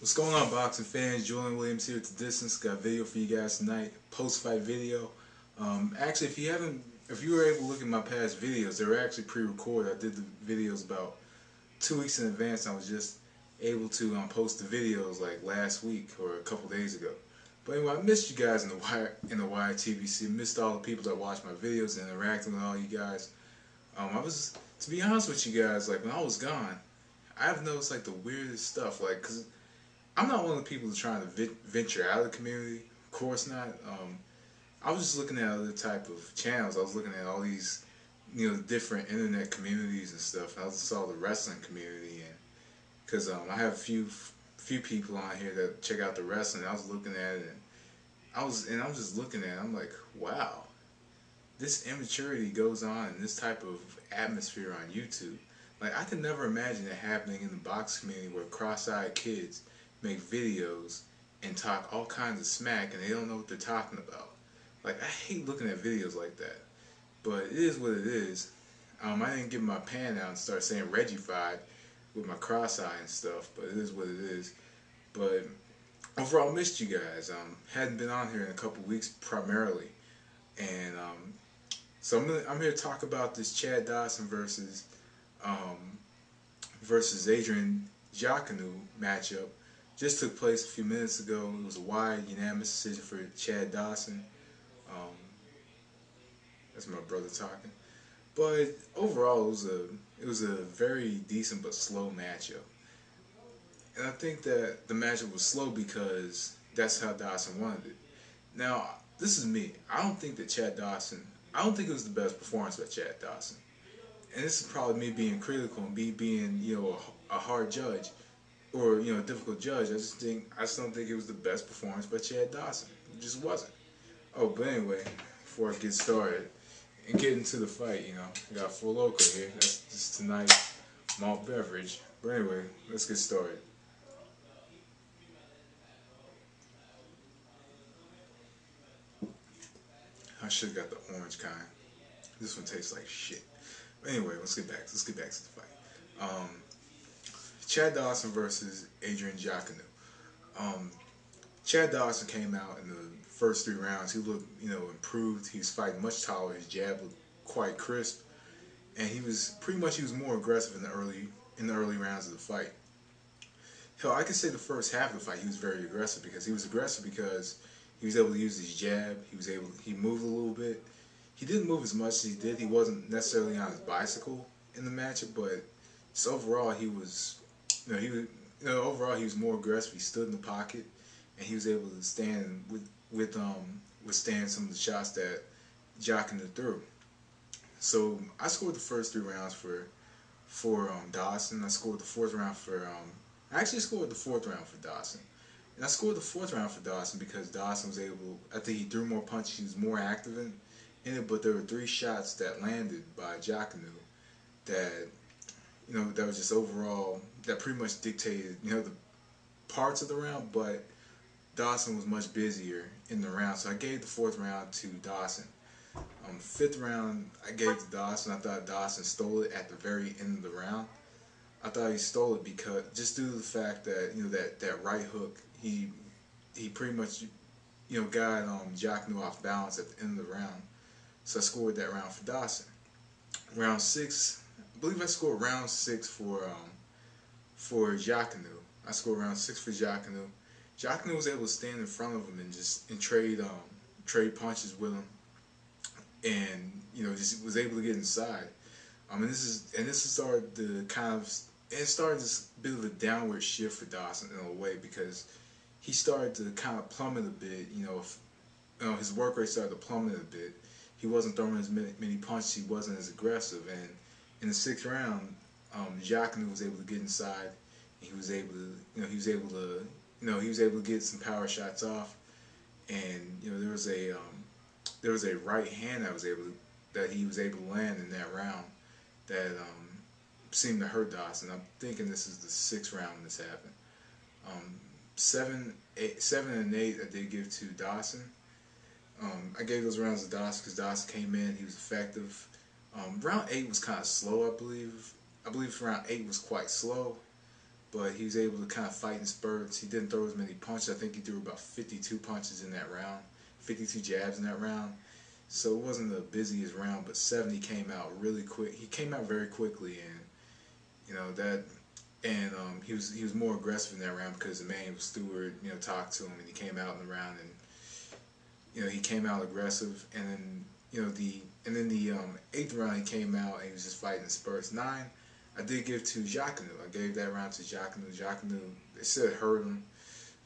What's going on, boxing fans? Julian Williams here at the distance. Got a video for you guys tonight. Post-fight video. Actually, if you were able to look at my past videos, they were actually pre-recorded. I did the videos about 2 weeks in advance. I was just able to post the videos like last week or a couple days ago. But anyway, I missed you guys in the wire TVC. Missed all the people that watched my videos and interacting with all you guys. To be honest with you guys, like when I was gone, I've noticed like the weirdest stuff. Like, cause I'm not one of the people that's trying to venture out of the community. Of course not. I was just looking at other type of channels. I was looking at all these, different internet communities and stuff. I saw the wrestling community, and because I have a few people on here that check out the wrestling. I was looking at it, and I was just looking at it. I'm like, wow, this immaturity goes on in this type of atmosphere on YouTube. Like, I could never imagine it happening in the box community where cross-eyed kids make videos and talk all kinds of smack and they don't know what they're talking about. Like, I hate looking at videos like that. But it is what it is. I didn't get my pan out and start saying Regified with my cross-eye and stuff, but it is what it is. But overall, missed you guys. Hadn't been on here in a couple weeks primarily. And so I'm here to talk about this Chad Dawson versus Adrian Diaconu matchup. Just took place a few minutes ago. It was a wide, unanimous decision for Chad Dawson. That's my brother talking. But overall, it was a very decent but slow matchup. And I think that the matchup was slow because that's how Dawson wanted it. Now, this is me. I don't think it was the best performance by Chad Dawson. And this is probably me being critical and me being, a hard judge. Or, a difficult judge. I just don't think it was the best performance by Chad Dawson. It just wasn't. Oh, but anyway, before I get started and get into the fight, I got Full Loco here. That's just tonight's malt beverage. But anyway, let's get started. I should have got the orange kind. This one tastes like shit. But anyway, let's get back to the fight. Chad Dawson versus Adrian Diaconu. Chad Dawson came out in the first 3 rounds. He looked, improved. He was fighting much taller. His jab looked quite crisp, and he was more aggressive in the early rounds of the fight. Hell, I could say the first half of the fight he was very aggressive because he was able to use his jab. He moved a little bit. He didn't move as much as he did. He wasn't necessarily on his bicycle in the matchup, but just overall he was. Overall he was more aggressive. He stood in the pocket, and he was able to stand withstand some of the shots that Diaconu threw. So I scored the first 3 rounds for Dawson. I scored the 4th round for I actually scored the 4th round for Dawson, and I scored the 4th round for Dawson because Dawson was able. I think he threw more punches. He was more active in it, but there were 3 shots that landed by Diaconu that. That was just overall, that pretty much dictated, the parts of the round, but Dawson was much busier in the round, so I gave the 4th round to Dawson. 5th round, I gave to Dawson. I thought Dawson stole it at the very end of the round. I thought he stole it because, just due to the fact that, that right hook, he pretty much, got Diaconu off balance at the end of the round. So I scored that round for Dawson. Round 6, I believe I scored round 6 for Diaconu. I scored round 6 for Diaconu. Diaconu was able to stand in front of him and trade punches with him, and just was able to get inside. This started this bit of a downward shift for Dawson in a way because he started to kind of plummet a bit. His work rate started to plummet a bit. He wasn't throwing as many punches. He wasn't as aggressive, and in the 6th round, Diaconu was able to get inside. And he was able to get some power shots off, and there was a right hand that he was able to land in that round that seemed to hurt Dawson. I'm thinking this is the 6th round when this happened. 7 and 8 I did give to Dawson. I gave those rounds to Dawson because Dawson came in. He was effective. Round 8 was kind of slow, I believe. I believe round 8 was quite slow. but he was able to kind of fight in spurts. He didn't throw as many punches. I think he threw about 52 punches in that round, 52 jabs in that round. So it wasn't the busiest round, but 70 came out really quick. He came out very quickly, and you know that, and he was more aggressive in that round because Emmanuel Stewart, you know, talked to him, and he came out in the round, and you know he came out aggressive, and then you know the eighth round he came out and he was just fighting in spurts. 9, I did give to Diaconu. I gave that round to Diaconu. Diaconu, they said it hurt him.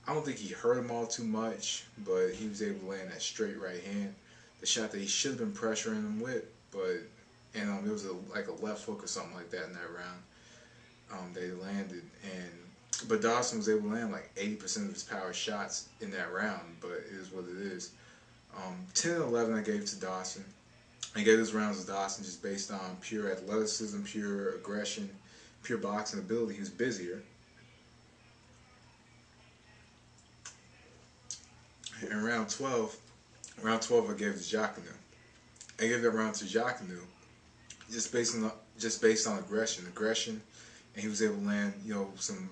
I don't think he hurt him all too much, but he was able to land that straight right hand, the shot that he should have been pressuring him with, but and it was like a left hook or something like that in that round. They landed, and but Dawson was able to land like 80% of his power shots in that round, but it is what it is. 10 and 11 I gave to Dawson. I gave those rounds to Dawson just based on pure athleticism, pure aggression, pure boxing ability. He was busier. And round 12 I gave to Diaconu. I gave that round to Diaconu just based on aggression, and he was able to land, you know, some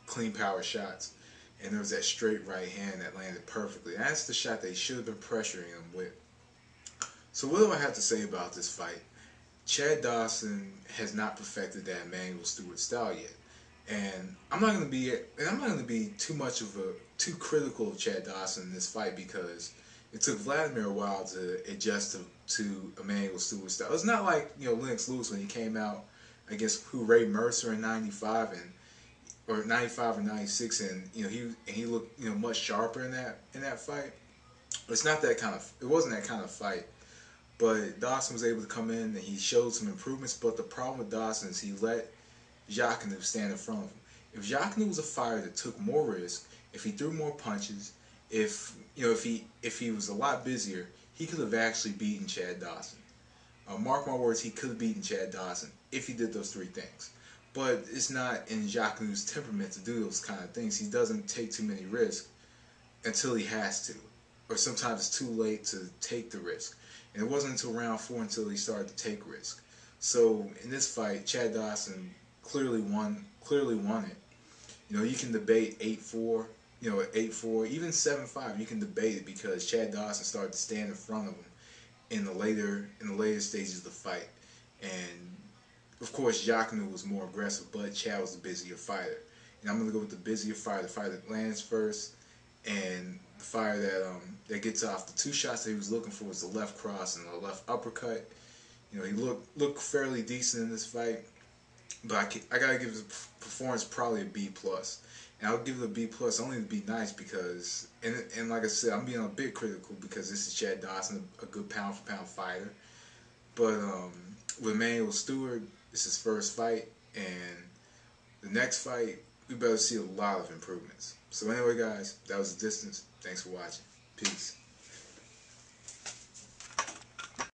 clean power shots. And there was that straight right hand that landed perfectly. That's the shot that he should have been pressuring him with. So what do I have to say about this fight? Chad Dawson has not perfected that Emmanuel Stewart style yet, and I'm not going to be too critical of Chad Dawson in this fight because it took Vladimir a while to adjust to Emmanuel Stewart's style. It's not like, you know, Lennox Lewis when he came out against Ray Mercer in '95 or '95 or '96, and you know he looked, you know, much sharper in that fight. It wasn't that kind of fight. But Dawson was able to come in and he showed some improvements. But the problem with Dawson is he let Diaconu stand in front of him. If Diaconu was a fighter that took more risk, if he threw more punches, if he was a lot busier, he could have actually beaten Chad Dawson. Mark my words, he could have beaten Chad Dawson if he did those 3 things. But it's not in Diaconu's temperament to do those kind of things. He doesn't take too many risks until he has to, or sometimes it's too late to take the risk. And it wasn't until round 4 until he started to take risk. So in this fight, Chad Dawson clearly won it. You know, you can debate 8-4, you know, 8-4, even 7-5. You can debate it because Chad Dawson started to stand in front of him in the later stages of the fight. And of course, Diaconu was more aggressive, but Chad was the busier fighter. And I'm gonna go with the busier fighter, the fighter that lands first, and the fighter that gets off. The 2 shots that he was looking for was the left cross and the left uppercut. You know, he looked fairly decent in this fight, but I gotta give his performance probably a B+. And I'll give it a B+ only to be nice because, and like I said, I'm being a bit critical because this is Chad Dawson, a good pound for pound fighter. But with Emmanuel Stewart, it's his first fight, and the next fight, we better see a lot of improvements. So anyway, guys, that was The Distance. Thanks for watching. Peace.